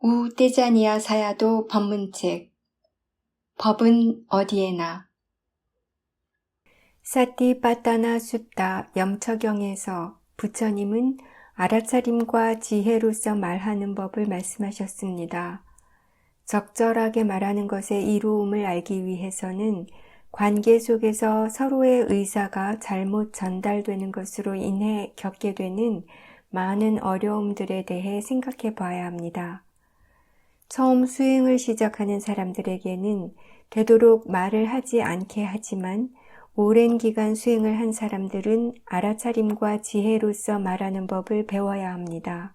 우 떼자니아 사야도 법문책 법은 어디에나 사띠빠따나 숫다 염처경에서 부처님은 알아차림과 지혜로서 말하는 법을 말씀하셨습니다. 적절하게 말하는 것의 이로움을 알기 위해서는 관계 속에서 서로의 의사가 잘못 전달되는 것으로 인해 겪게 되는 많은 어려움들에 대해 생각해 봐야 합니다. 처음 수행을 시작하는 사람들에게는 되도록 말을 하지 않게 하지만 오랜 기간 수행을 한 사람들은 알아차림과 지혜로서 말하는 법을 배워야 합니다.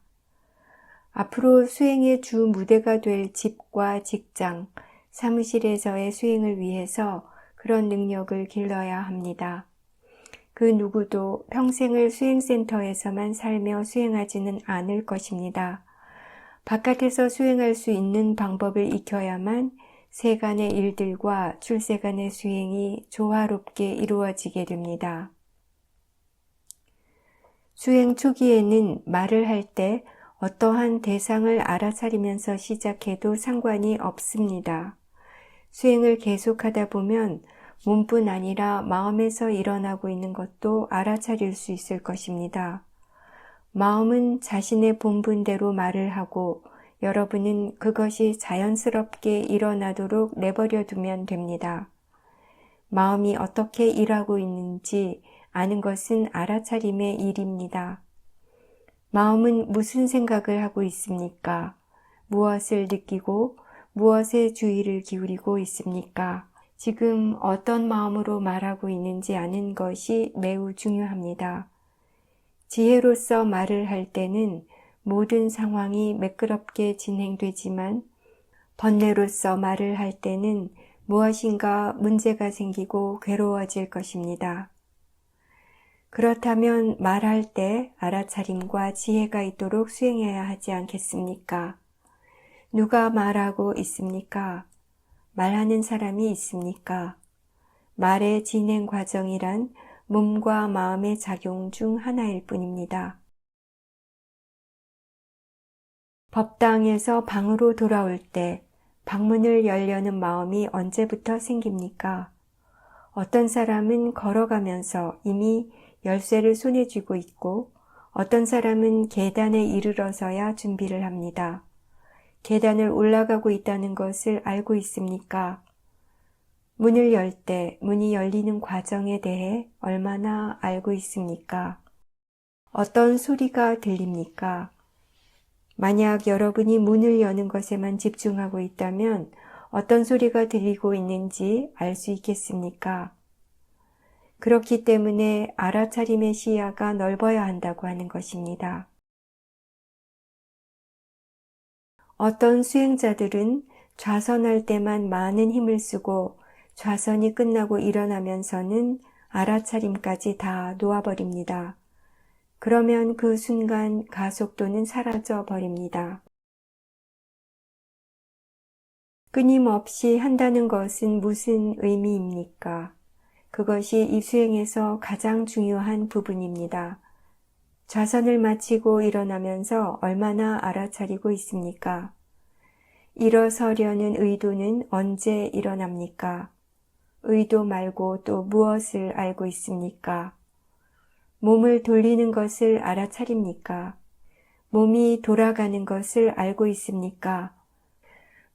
앞으로 수행의 주 무대가 될 집과 직장, 사무실에서의 수행을 위해서 그런 능력을 길러야 합니다. 그 누구도 평생을 수행센터에서만 살며 수행하지는 않을 것입니다. 바깥에서 수행할 수 있는 방법을 익혀야만 세간의 일들과 출세간의 수행이 조화롭게 이루어지게 됩니다. 수행 초기에는 말을 할 때 어떠한 대상을 알아차리면서 시작해도 상관이 없습니다. 수행을 계속하다 보면 몸뿐 아니라 마음에서 일어나고 있는 것도 알아차릴 수 있을 것입니다. 마음은 자신의 본분대로 말을 하고 여러분은 그것이 자연스럽게 일어나도록 내버려 두면 됩니다. 마음이 어떻게 일하고 있는지 아는 것은 알아차림의 일입니다. 마음은 무슨 생각을 하고 있습니까? 무엇을 느끼고 무엇에 주의를 기울이고 있습니까? 지금 어떤 마음으로 말하고 있는지 아는 것이 매우 중요합니다. 지혜로서 말을 할 때는 모든 상황이 매끄럽게 진행되지만 번뇌로서 말을 할 때는 무엇인가 문제가 생기고 괴로워질 것입니다. 그렇다면 말할 때 알아차림과 지혜가 있도록 수행해야 하지 않겠습니까? 누가 말하고 있습니까? 말하는 사람이 있습니까? 말의 진행 과정이란 몸과 마음의 작용 중 하나일 뿐입니다. 법당에서 방으로 돌아올 때 방문을 열려는 마음이 언제부터 생깁니까? 어떤 사람은 걸어가면서 이미 열쇠를 손에 쥐고 있고 어떤 사람은 계단에 이르러서야 준비를 합니다. 계단을 올라가고 있다는 것을 알고 있습니까? 문을 열 때 문이 열리는 과정에 대해 얼마나 알고 있습니까? 어떤 소리가 들립니까? 만약 여러분이 문을 여는 것에만 집중하고 있다면 어떤 소리가 들리고 있는지 알 수 있겠습니까? 그렇기 때문에 알아차림의 시야가 넓어야 한다고 하는 것입니다. 어떤 수행자들은 좌선할 때만 많은 힘을 쓰고 좌선이 끝나고 일어나면서는 알아차림까지 다 놓아버립니다. 그러면 그 순간 가속도는 사라져 버립니다. 끊임없이 한다는 것은 무슨 의미입니까? 그것이 이 수행에서 가장 중요한 부분입니다. 좌선을 마치고 일어나면서 얼마나 알아차리고 있습니까? 일어서려는 의도는 언제 일어납니까? 의도 말고 또 무엇을 알고 있습니까? 몸을 돌리는 것을 알아차립니까? 몸이 돌아가는 것을 알고 있습니까?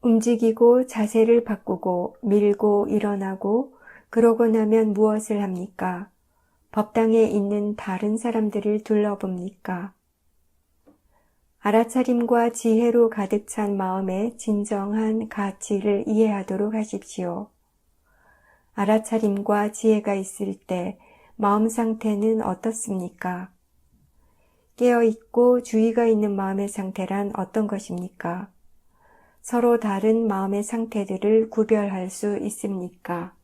움직이고 자세를 바꾸고 밀고 일어나고 그러고 나면 무엇을 합니까? 법당에 있는 다른 사람들을 둘러봅니까? 알아차림과 지혜로 가득 찬 마음의 진정한 가치를 이해하도록 하십시오. 알아차림과 지혜가 있을 때 마음 상태는 어떻습니까? 깨어있고 주의가 있는 마음의 상태란 어떤 것입니까? 서로 다른 마음의 상태들을 구별할 수 있습니까?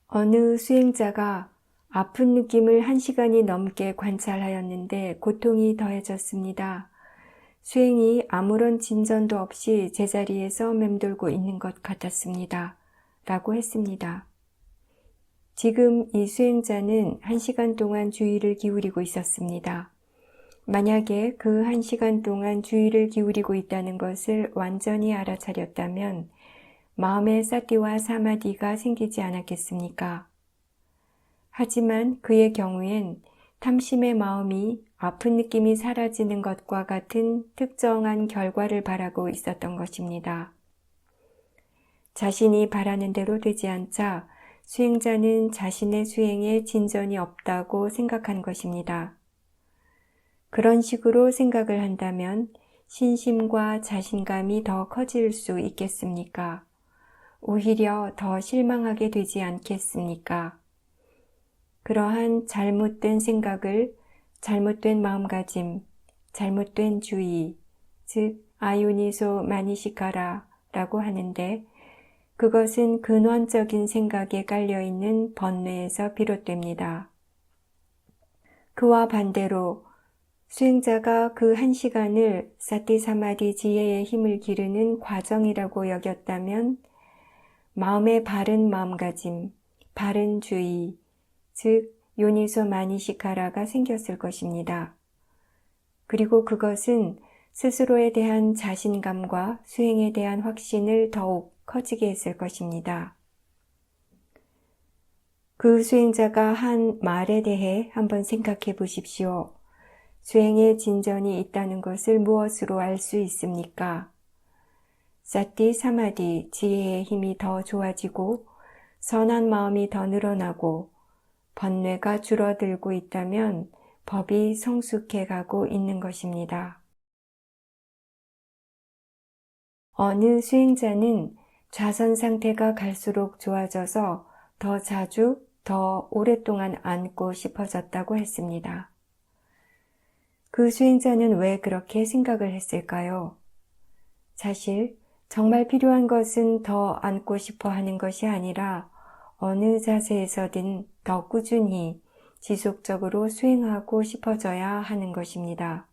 어느 수행자가 아픈 느낌을 1시간이 넘게 관찰하였는데 고통이 더해졌습니다. 수행이 아무런 진전도 없이 제자리에서 맴돌고 있는 것 같았습니다. 라고 했습니다. 지금 이 수행자는 1시간 동안 주의를 기울이고 있었습니다. 만약에 그 1시간 동안 주의를 기울이고 있다는 것을 완전히 알아차렸다면 마음의 사티와 사마디가 생기지 않았겠습니까? 하지만 그의 경우엔 탐심의 마음이 아픈 느낌이 사라지는 것과 같은 특정한 결과를 바라고 있었던 것입니다. 자신이 바라는 대로 되지 않자 수행자는 자신의 수행에 진전이 없다고 생각한 것입니다. 그런 식으로 생각을 한다면 신심과 자신감이 더 커질 수 있겠습니까? 오히려 더 실망하게 되지 않겠습니까? 그러한 잘못된 생각을 잘못된 마음가짐, 잘못된 주의, 즉 아요니소 마니시카라라고 하는데 그것은 근원적인 생각에 깔려있는 번뇌에서 비롯됩니다. 그와 반대로 수행자가 그 1시간을 사티 사마디 지혜의 힘을 기르는 과정이라고 여겼다면 마음의 바른 마음가짐, 바른 주의, 즉 요니소 마니시카라가 생겼을 것입니다. 그리고 그것은 스스로에 대한 자신감과 수행에 대한 확신을 더욱 커지게 했을 것입니다. 그 수행자가 한 말에 대해 한번 생각해 보십시오. 수행에 진전이 있다는 것을 무엇으로 알 수 있습니까? 사티 사마디 지혜의 힘이 더 좋아지고 선한 마음이 더 늘어나고 번뇌가 줄어들고 있다면 법이 성숙해 가고 있는 것입니다. 어느 수행자는 좌선 상태가 갈수록 좋아져서 더 자주, 더 오랫동안 앉고 싶어졌다고 했습니다. 그 수행자는 왜 그렇게 생각을 했을까요? 사실 정말 필요한 것은 더 앉고 싶어 하는 것이 아니라 어느 자세에서든 더 꾸준히 지속적으로 수행하고 싶어져야 하는 것입니다.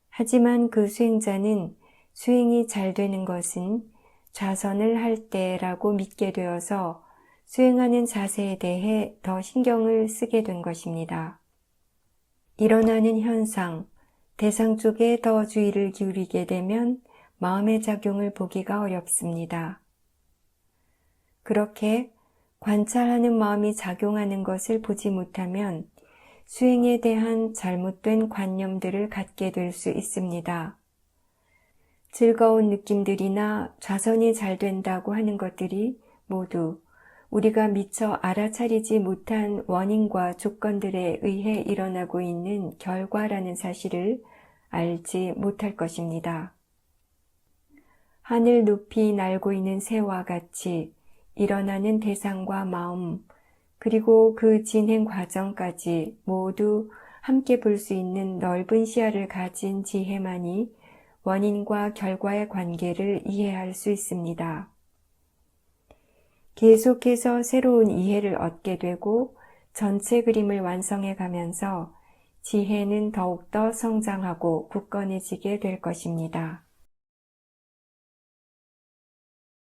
하지만 그 수행자는 수행이 잘 되는 것은 좌선을 할 때라고 믿게 되어서 수행하는 자세에 대해 더 신경을 쓰게 된 것입니다. 일어나는 현상, 대상 쪽에 더 주의를 기울이게 되면 마음의 작용을 보기가 어렵습니다. 그렇게 관찰하는 마음이 작용하는 것을 보지 못하면 수행에 대한 잘못된 관념들을 갖게 될 수 있습니다. 즐거운 느낌들이나 좌선이 잘 된다고 하는 것들이 모두 우리가 미처 알아차리지 못한 원인과 조건들에 의해 일어나고 있는 결과라는 사실을 알지 못할 것입니다. 하늘 높이 날고 있는 새와 같이 일어나는 대상과 마음, 그리고 그 진행 과정까지 모두 함께 볼 수 있는 넓은 시야를 가진 지혜만이 원인과 결과의 관계를 이해할 수 있습니다. 계속해서 새로운 이해를 얻게 되고 전체 그림을 완성해 가면서 지혜는 더욱더 성장하고 굳건해지게 될 것입니다.